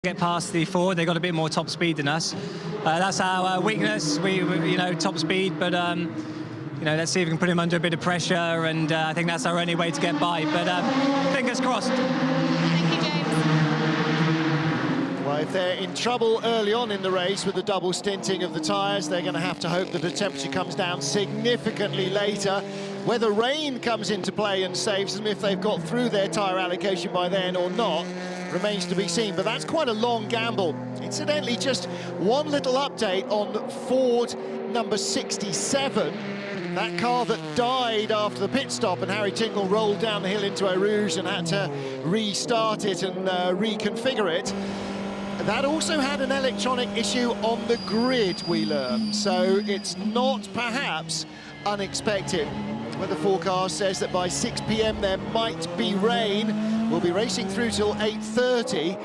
Get past the forward, they got a bit more top speed than us. That's our weakness. We top speed, but let's see if we can put him under a bit of pressure, and I think that's our only way to get by. But fingers crossed. Thank you, James. Well, if they're in trouble early on in the race with the double stinting of the tyres, they're going to have to hope that the temperature comes down significantly later. Whether rain comes into play and saves them if they've got through their tyre allocation by then or not remains to be seen, but that's quite a long gamble. Incidentally, just one little update on Ford number 67, that car that died after the pit stop, and Harry Tingle rolled down the hill into Eau Rouge and had to restart it and reconfigure it. That also had an electronic issue on the grid, we learn, so it's not perhaps unexpected. Weather forecast says that by 6 p.m. there might be rain. We'll be racing through till 8:30.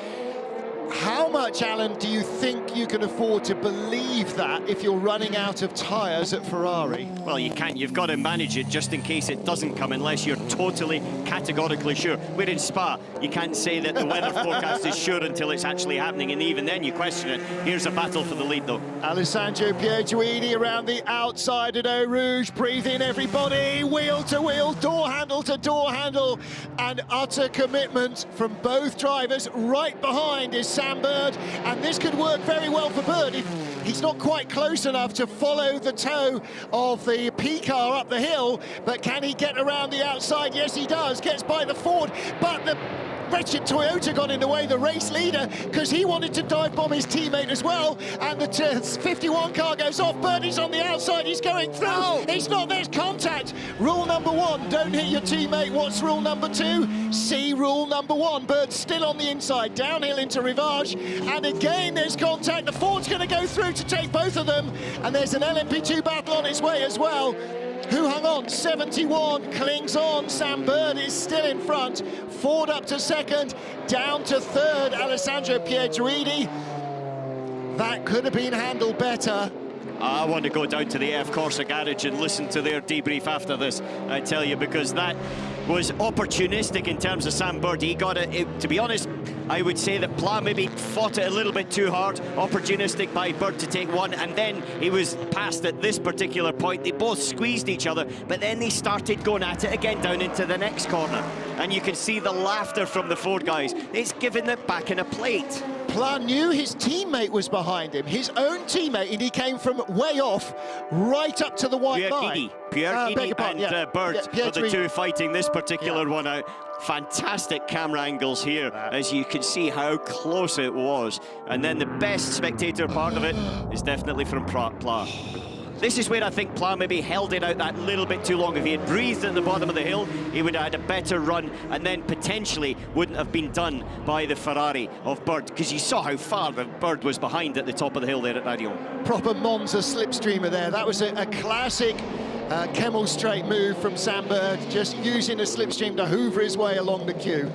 How much, Alan, do you think you can afford to believe that if you're running out of tyres at Ferrari? Well, you can't. You've got to manage it just in case it doesn't come, unless you're totally categorically sure. We're in Spa. You can't say that the weather forecast is sure until it's actually happening, and even then you question it. Here's a battle for the lead, though. Alessandro Pietruini around the outside at Eau Rouge. Breathe in, everybody. Wheel to wheel, door handle to door handle, and utter commitment from both drivers. Right behind is Sam Bird, and this could work very well for Bird if he's not quite close enough to follow the toe of the P car up the hill. But can he get around the outside? Yes, he does. Gets by the Ford, but the wretched Toyota got in the way, the race leader, because he wanted to dive bomb his teammate as well, and the 51 car goes off. Birdie's on the outside, he's going through. Oh. It's not, there's contact. Rule number 1, don't hit your teammate. What's rule number 2? See rule number 1. Bird's still on the inside, downhill into Rivage, and again there's contact. The Ford's going to go through to take both of them, and there's an LMP2 battle on its way as well. Who hung on? 71 clings on. Sam Bird is still in front. Ford up to second, down to third, Alessandro Pietruini. That could have been handled better. I want to go down to the F Corsa garage and listen to their debrief after this, I tell you, because that was opportunistic in terms of Sam Bird. He got it, to be honest, I would say that Pla maybe fought it a little bit too hard. Opportunistic by Bird to take one, and then he was passed at this particular point. They both squeezed each other, but then they started going at it again down into the next corner. And you can see the laughter from the Ford guys. It's giving it back in a plate. Pla knew his teammate was behind him, his own teammate, and he came from way off, right up to the white line. Pierre Guidi and Bird are the two fighting this particular one out. Fantastic camera angles here, as you can see how close it was. And then the best spectator part of it is definitely from Pla. This is where I think Pla maybe held it out that little bit too long. If he had breathed at the bottom of the hill, he would have had a better run, and then potentially wouldn't have been done by the Ferrari of Bird, because you saw how far the Bird was behind at the top of the hill there at Radio. Proper Monza slipstreamer there. That was a classic Kemmel straight move from Sam Bird, just using a slipstream to hoover his way along the queue.